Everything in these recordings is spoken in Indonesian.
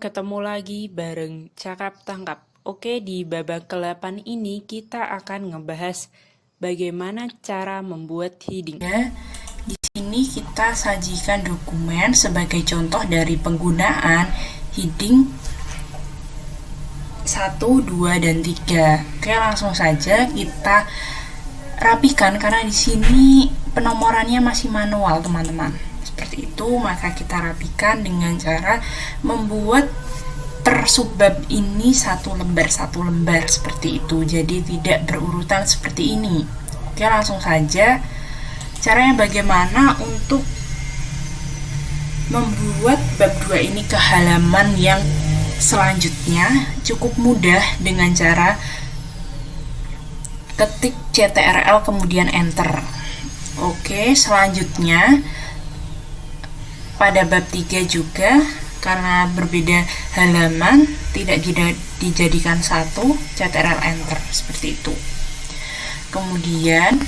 ketemu lagi bareng Cakap Tangkap. Oke, di babak ke-8 ini kita akan ngebahas bagaimana cara membuat heading. Di sini kita sajikan dokumen sebagai contoh dari penggunaan heading 1, 2, dan 3. Oke, langsung saja kita rapikan karena di sini penomorannya masih manual, teman-teman. Seperti itu, maka kita rapikan dengan cara membuat per subbab ini satu lembar seperti itu. Jadi tidak berurutan seperti ini. Oke, langsung saja. Caranya bagaimana untuk membuat bab 2 ini ke halaman yang selanjutnya? Cukup mudah dengan cara ketik CTRL kemudian enter. Oke, selanjutnya pada bab 3 juga, karena berbeda halaman tidak dijadikan satu, CTRL enter seperti itu. Kemudian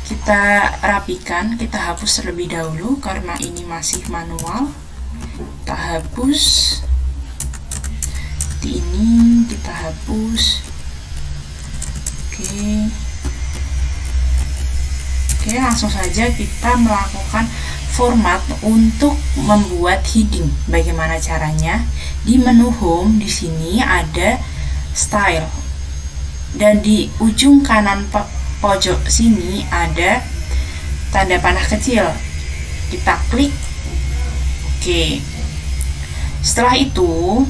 kita rapikan, kita hapus terlebih dahulu karena ini masih manual. Kita hapus seperti ini, kita hapus. Oke, langsung saja kita melakukan format untuk membuat heading. Bagaimana caranya? Di menu home di sini ada style, dan di ujung kanan pojok sini ada tanda panah kecil. Kita klik. Oke. Setelah itu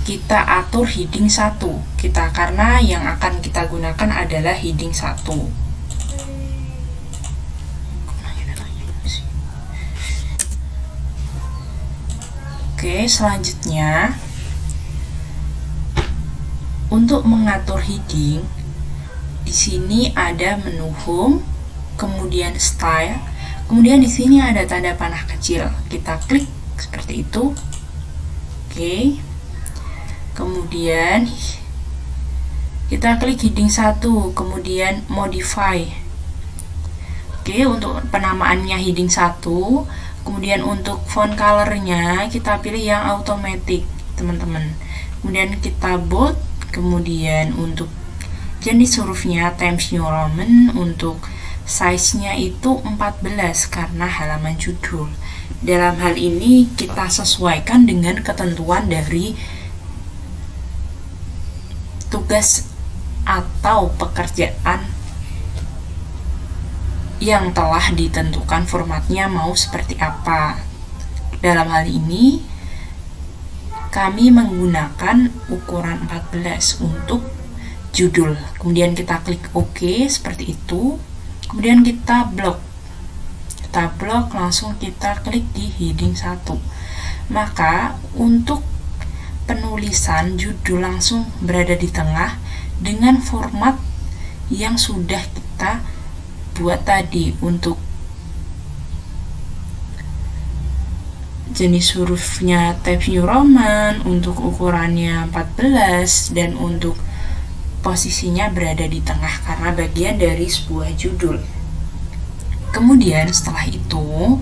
kita atur heading 1 kita, karena yang akan kita gunakan adalah heading 1. Oke, selanjutnya untuk mengatur heading di sini ada menu home, kemudian style, kemudian di sini ada tanda panah kecil. Kita klik seperti itu. Oke. Kemudian kita klik heading 1, kemudian modify. Oke, untuk penamaannya heading 1. Kemudian untuk font colornya kita pilih yang automatic, teman-teman. Kemudian kita bold. Kemudian untuk jenis hurufnya Times New Roman. Untuk size-nya itu 14 karena halaman judul. Dalam hal ini kita sesuaikan dengan ketentuan dari tugas atau pekerjaan yang telah ditentukan formatnya mau seperti apa. Dalam hal ini kami menggunakan ukuran 14 untuk judul. Kemudian kita klik OK seperti itu. Kemudian kita blok. Kita blok, langsung kita klik di heading 1. Maka untuk penulisan judul langsung berada di tengah dengan format yang sudah kita buat tadi. Untuk jenis hurufnya Times New Roman, untuk ukurannya 14, dan untuk posisinya berada di tengah karena bagian dari sebuah judul. Kemudian setelah itu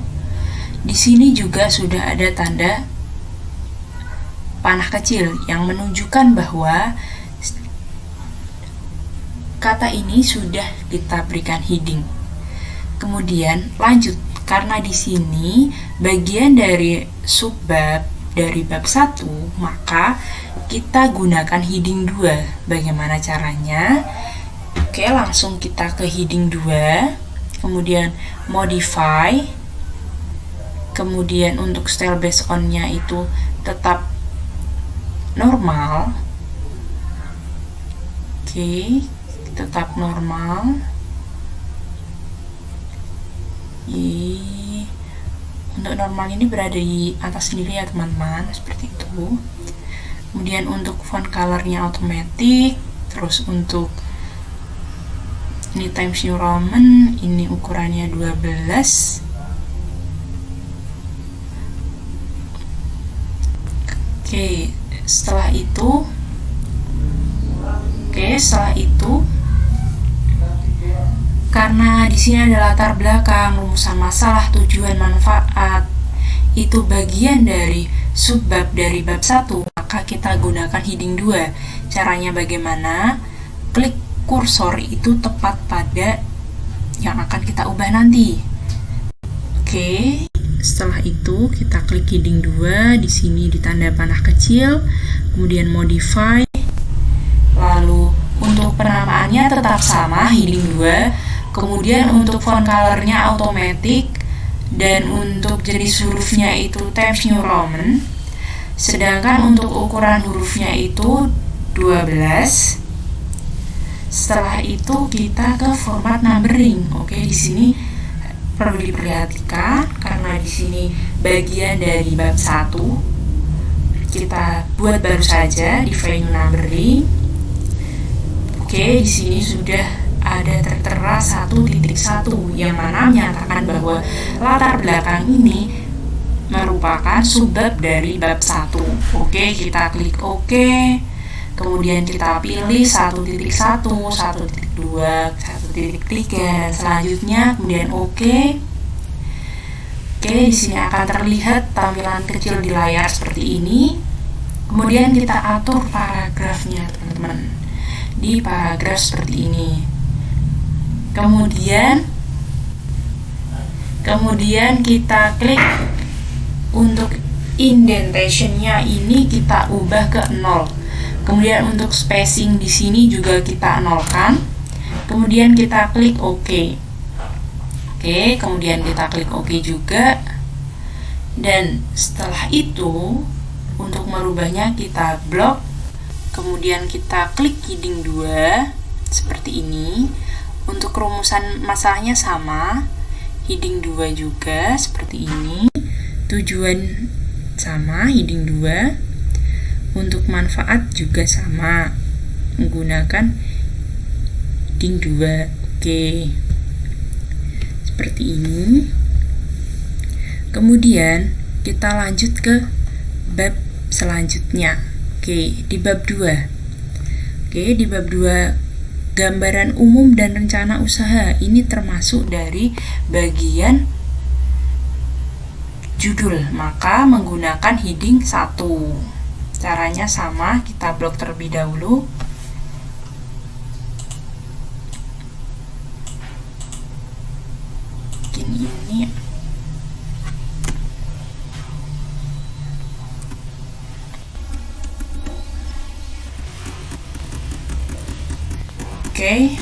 di sini juga sudah ada tanda panah kecil yang menunjukkan bahwa kata ini sudah kita berikan heading. Kemudian lanjut, karena di sini bagian dari subbab dari bab 1, maka kita gunakan heading 2. Bagaimana caranya? Oke, langsung kita ke heading 2. Kemudian modify. Kemudian untuk style based on-nya itu tetap normal. Oke, tetap normal. Untuk normal ini berada di atas sendiri ya, teman-teman, seperti itu. Kemudian untuk font colornya automatic. Terus untuk ini Times New Roman, ini ukurannya 12. Oke, setelah itu karena di sini ada latar belakang, rumusan masalah, tujuan, manfaat, itu bagian dari subbab dari bab 1, maka kita gunakan heading 2. Caranya bagaimana? Klik kursor itu tepat pada yang akan kita ubah nanti. Oke, setelah itu kita klik heading 2, di sini di tanda panah kecil, kemudian modify. Lalu untuk penamaannya tetap sama, heading 2. Kemudian untuk font color-nya automatic, dan untuk jenis hurufnya itu Times New Roman. Sedangkan untuk ukuran hurufnya itu 12. Setelah itu kita ke format numbering. Oke, di sini perlu diperhatikan karena di sini bagian dari bab 1. Kita buat baru saja di venue numbering. Oke, di sini sudah ada tertera 1.1 yang mana menyatakan bahwa latar belakang ini merupakan subbab dari bab 1. Oke, kita klik OK. Kemudian kita pilih 1.1, 1.2, 1.3 dan selanjutnya kemudian OK. Oke, di sini akan terlihat tampilan kecil di layar seperti ini. Kemudian kita atur paragrafnya, teman-teman. Di paragraf seperti ini. Kemudian kita klik untuk indentation-nya ini kita ubah ke 0. Kemudian untuk spacing di sini juga kita nolkan. Kemudian kita klik OK. Oke, kemudian kita klik OK juga. Dan setelah itu untuk merubahnya kita blok. Kemudian kita klik heading 2 seperti ini. Untuk rumusan masalahnya sama, heading 2 juga seperti ini. Tujuan sama, heading 2. Untuk manfaat juga sama, menggunakan heading 2. Oke, seperti ini. Kemudian kita lanjut ke bab selanjutnya. Oke, di bab 2. Oke, di bab 2 gambaran umum dan rencana usaha. Ini termasuk dari bagian judul, maka menggunakan heading 1. Caranya sama, kita blok terlebih dahulu. Ini Oke,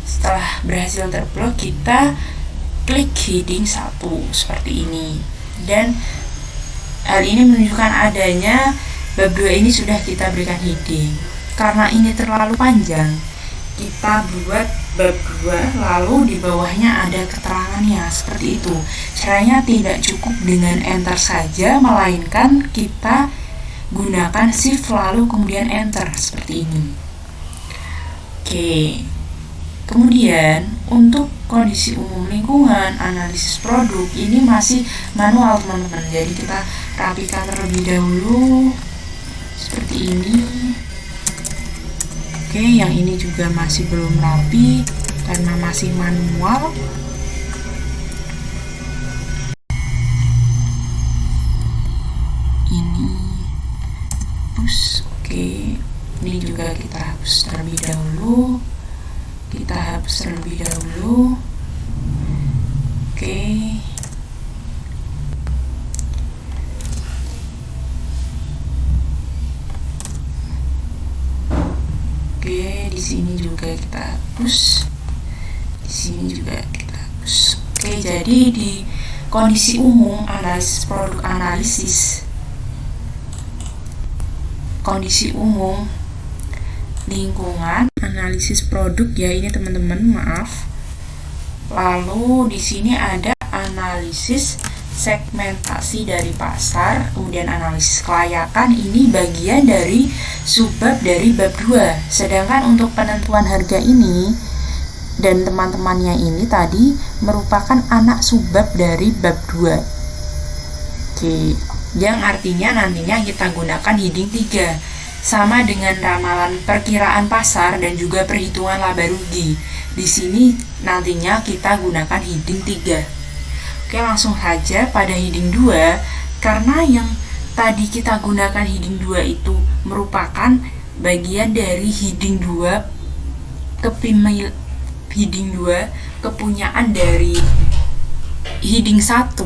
setelah berhasil terblok, kita klik heading 1 seperti ini. Dan hal ini menunjukkan adanya bab 2 ini sudah kita berikan heading. Karena ini terlalu panjang, kita buat bab 2 lalu di bawahnya ada keterangannya seperti itu. Caranya tidak cukup dengan enter saja, melainkan kita gunakan shift lalu kemudian enter seperti ini. Oke, kemudian untuk kondisi umum lingkungan, analisis produk, ini masih manual, teman-teman. Jadi kita rapikan terlebih dahulu seperti ini. Oke, yang ini juga masih belum rapi karena masih manual. Ini hapus. Oke, ini juga kita hapus terlebih dahulu. Oke. Oke, di sini juga kita hapus. Di sini juga kita hapus. Oke, jadi di kondisi umum analisis produk kondisi umum lingkungan analisis produk ya ini teman-teman, maaf. Lalu di sini ada analisis segmentasi dari pasar, kemudian analisis kelayakan, ini bagian dari subbab dari bab 2. Sedangkan untuk penentuan harga ini dan teman-temannya ini tadi merupakan anak subbab dari bab 2. Oke, yang artinya nantinya kita gunakan heading 3. Sama dengan ramalan perkiraan pasar dan juga perhitungan laba rugi. Di sini nantinya kita gunakan heading 3. Oke, langsung saja pada heading 2, karena yang tadi kita gunakan heading 2 itu merupakan bagian dari heading 2 heading 2 kepunyaan dari heading 1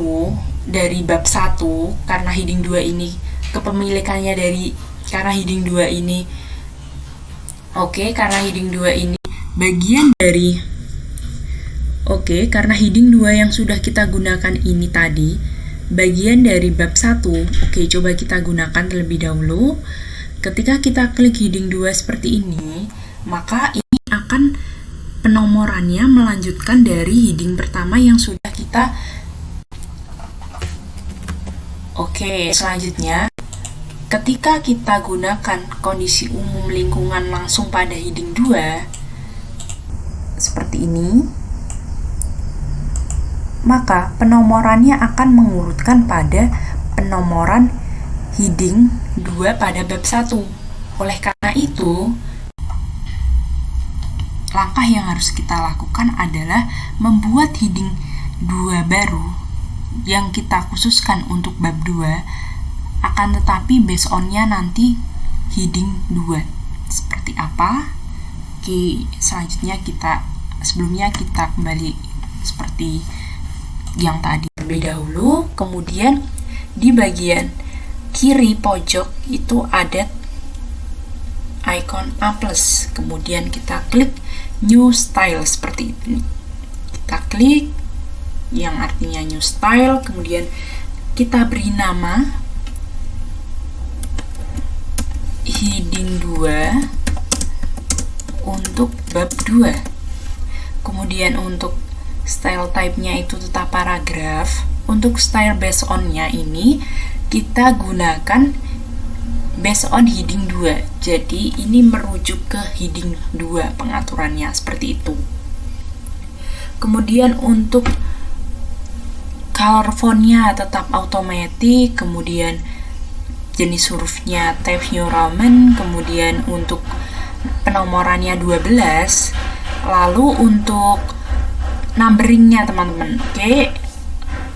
dari bab 1, karena heading 2 ini kepemilikannya dari karena heading 2 ini karena heading 2 ini bagian dari karena heading 2 yang sudah kita gunakan ini tadi bagian dari bab 1. Coba kita gunakan terlebih dahulu. Ketika kita klik heading 2 seperti ini, maka ini akan penomorannya melanjutkan dari heading pertama yang sudah kita. Selanjutnya, ketika kita gunakan kondisi umum lingkungan langsung pada heading 2 seperti ini, maka penomorannya akan mengurutkan pada penomoran heading 2 pada bab 1. Oleh karena itu, langkah yang harus kita lakukan adalah membuat heading 2 baru yang kita khususkan untuk bab 2, akan tetapi based on-nya nanti heading 2. Seperti apa? Selanjutnya sebelumnya kita kembali seperti yang tadi terlebih dahulu. Kemudian di bagian kiri pojok itu ada icon A+, kemudian kita klik new style seperti ini. Kita klik yang artinya new style, kemudian kita beri nama heading 2 untuk bab 2. Kemudian untuk style type-nya itu tetap paragraf. Untuk style based on-nya ini kita gunakan based on heading 2. Jadi ini merujuk ke heading 2 pengaturannya seperti itu. Kemudian untuk color font-nya tetap automatic, kemudian jenis hurufnya Times New Roman, kemudian untuk penomorannya 12. Lalu untuk numberingnya teman-teman,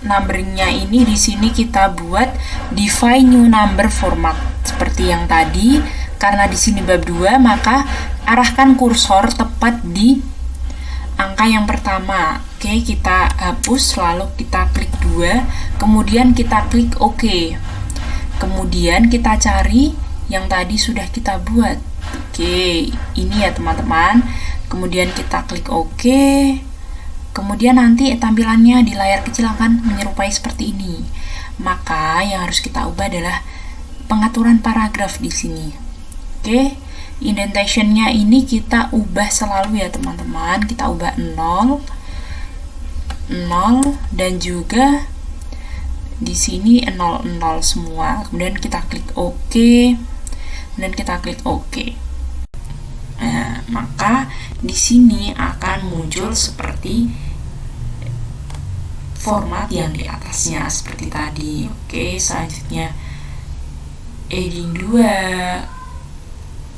numberingnya ini di sini kita buat define new number format seperti yang tadi. Karena di sini bab 2, maka arahkan kursor tepat di angka yang pertama. Kita hapus, lalu kita klik 2, kemudian kita klik OK. Kemudian kita cari yang tadi sudah kita buat. Ini ya teman-teman. Kemudian kita klik OK. Kemudian nanti tampilannya di layar kecil akan menyerupai seperti ini. Maka yang harus kita ubah adalah pengaturan paragraf di sini. Indentation-nya ini kita ubah selalu ya teman-teman. Kita ubah 0, dan juga di sini 00 semua. Kemudian kita klik OK, dan kita klik OK. Nah, maka di sini akan muncul seperti format yang di atasnya seperti tadi. Selanjutnya heading 2,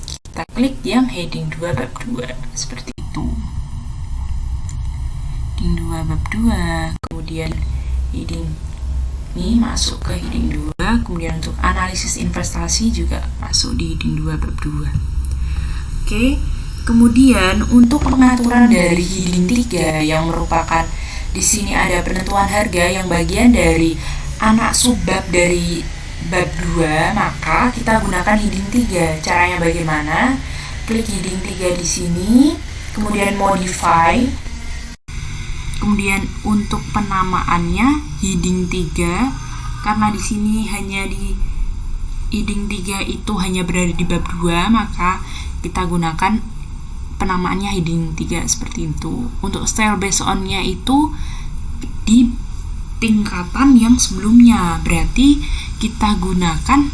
kita klik yang heading 2 bab 2 seperti itu. Heading 2 bab 2, kemudian heading ini masuk ke heading 2, kemudian untuk analisis investasi juga masuk di heading 2 bab 2. Kemudian untuk pengaturan dari heading 3 yang merupakan di sini ada penentuan harga yang bagian dari anak subbab dari bab 2, maka kita gunakan heading 3. Caranya bagaimana? Klik heading 3 di sini, kemudian modify. Kemudian untuk penamaannya heading 3, karena di sini hanya di heading 3 itu hanya berada di bab 2, maka kita gunakan penamaannya heading 3 seperti itu. Untuk style based on-nya itu di tingkatan yang sebelumnya, berarti kita gunakan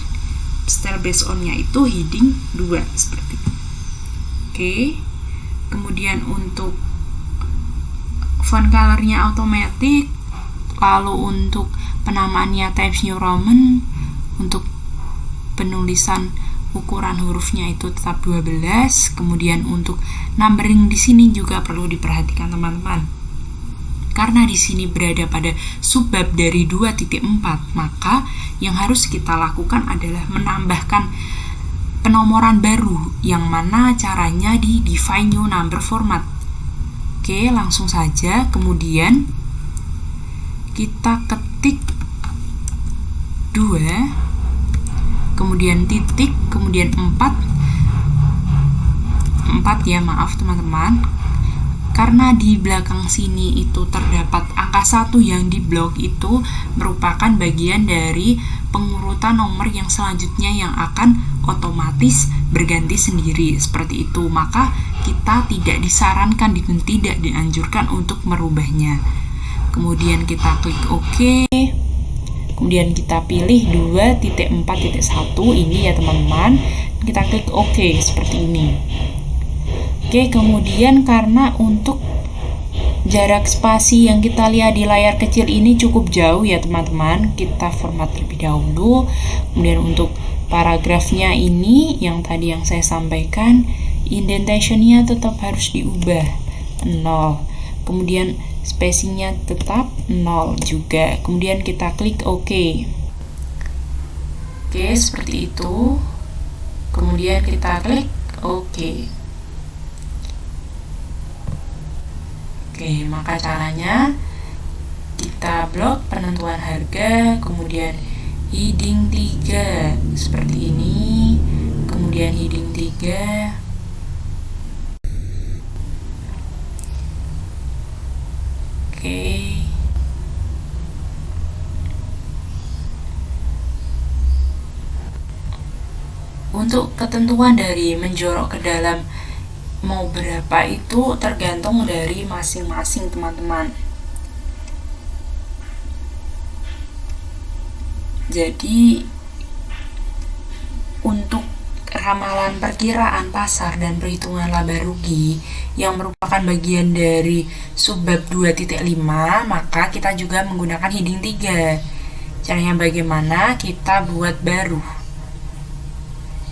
style based on-nya itu heading 2 seperti itu. Kemudian untuk font color-nya automatic, lalu untuk penamaannya Times New Roman, untuk penulisan ukuran hurufnya itu tetap 12. Kemudian untuk numbering di sini juga perlu diperhatikan teman-teman. Karena di sini berada pada subbab dari 2.4, maka yang harus kita lakukan adalah menambahkan penomoran baru, yang mana caranya di define new number format. Oke, langsung saja. Kemudian kita ketik 2, kemudian titik, kemudian 4 ya, maaf teman-teman, karena di belakang sini itu terdapat angka 1 yang diblok, itu merupakan bagian dari pengurutan nomor yang selanjutnya yang akan otomatis berganti sendiri, seperti itu. Maka kita tidak disarankan dan tidak dianjurkan untuk merubahnya. Kemudian kita klik OK, kemudian kita pilih 2.4.1 ini ya teman-teman, kita klik OK seperti ini. Oke, kemudian karena untuk jarak spasi yang kita lihat di layar kecil ini cukup jauh ya teman-teman, kita format terlebih dahulu. Kemudian untuk paragrafnya ini yang tadi yang saya sampaikan, indentationnya tetap harus diubah 0, kemudian spacingnya tetap 0 juga. Kemudian kita klik OK. Oke, seperti itu. Kemudian kita klik OK. Oke, maka caranya kita blok penentuan harga, kemudian heading 3 seperti ini, kemudian heading 3. Oke. Untuk ketentuan dari menjorok ke dalam mau berapa itu tergantung dari masing-masing teman-teman. Jadi untuk ramalan perkiraan pasar dan perhitungan laba rugi yang merupakan bagian dari subbab 2.5, maka kita juga menggunakan heading 3. Caranya bagaimana? Kita buat baru.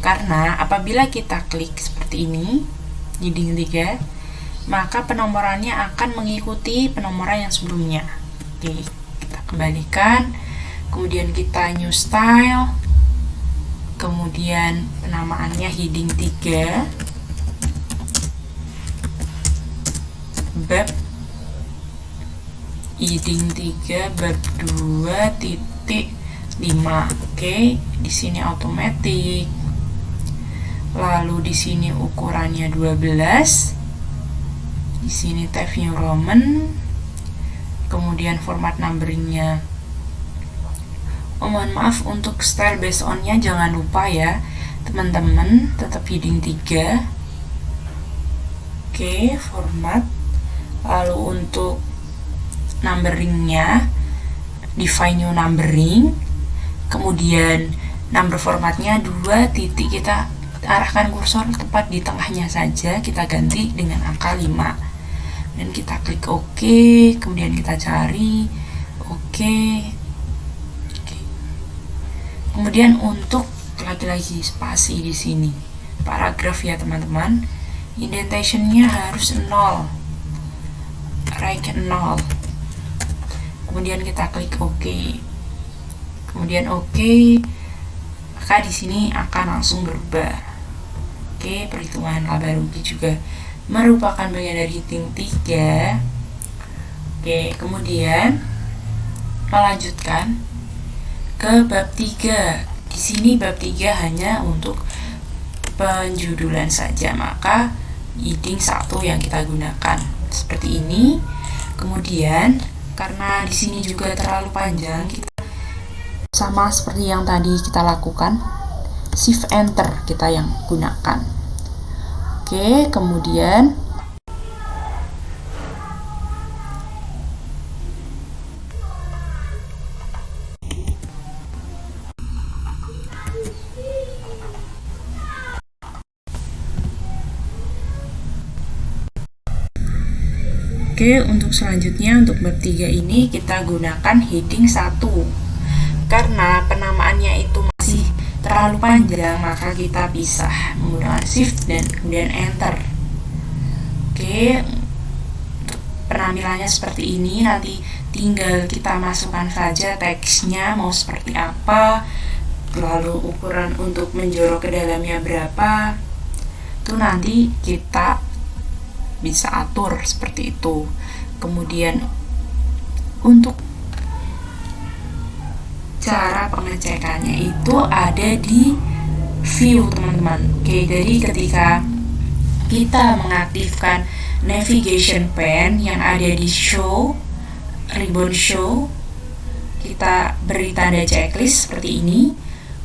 Karena apabila kita klik seperti ini, heading 3, maka penomorannya akan mengikuti penomoran yang sebelumnya. Oke, kita kembalikan, kemudian kita new style, kemudian penamaannya heading 3, bab heading 3 bab 2.5. Oke, di sini automatic. Lalu di sini ukurannya 12. Di sini Times New Roman. Kemudian format numberingnya. Mohon maaf untuk style based on-nya jangan lupa ya, teman-teman, tetap heading 3. Oke, format. Lalu untuk numberingnya define new numbering. Kemudian number formatnya 2 titik, kita arahkan kursor tepat di tengahnya saja, kita ganti dengan angka 5 dan kita klik OK, kemudian kita cari OK. Kemudian untuk lagi-lagi spasi di sini paragraf ya teman-teman, indentationnya harus 0, right 0. Kemudian kita klik OK, kemudian OK, maka di sini akan langsung berubah. Oke, perhitungan laba rugi juga merupakan bagian dari heading 3. Oke, kemudian melanjutkan ke bab 3. Di sini bab 3 hanya untuk penjudulan saja, maka heading 1 yang kita gunakan seperti ini. Kemudian karena di sini juga terlalu panjang, kita sama seperti yang tadi kita lakukan, shift enter kita yang gunakan. Oke, kemudian untuk selanjutnya untuk bab 3 ini kita gunakan heading 1. Karena penamaannya itu masih terlalu panjang, maka kita pisah menggunakan shift dan kemudian enter. Oke, untuk penampilannya seperti ini. Nanti tinggal kita masukkan saja teksnya mau seperti apa, lalu ukuran untuk menjorok ke dalamnya berapa, itu nanti kita bisa atur seperti itu. Kemudian untuk cara pengecekannya itu ada di view, teman-teman. Oke, jadi ketika kita mengaktifkan navigation pane yang ada di show, ribbon show, kita beri tanda checklist seperti ini.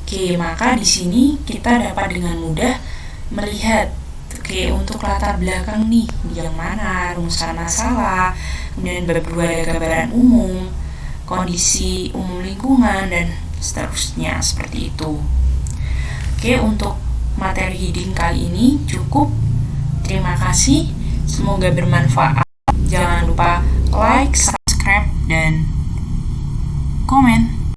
Oke, maka di sini kita dapat dengan mudah melihat, oke, untuk latar belakang nih yang mana, rumusan masalah, kemudian bab 2 ada gambaran umum, kondisi umum lingkungan, dan seterusnya seperti itu. Oke, untuk materi heading kali ini cukup. Terima kasih, semoga bermanfaat. Jangan lupa like, subscribe, dan komen.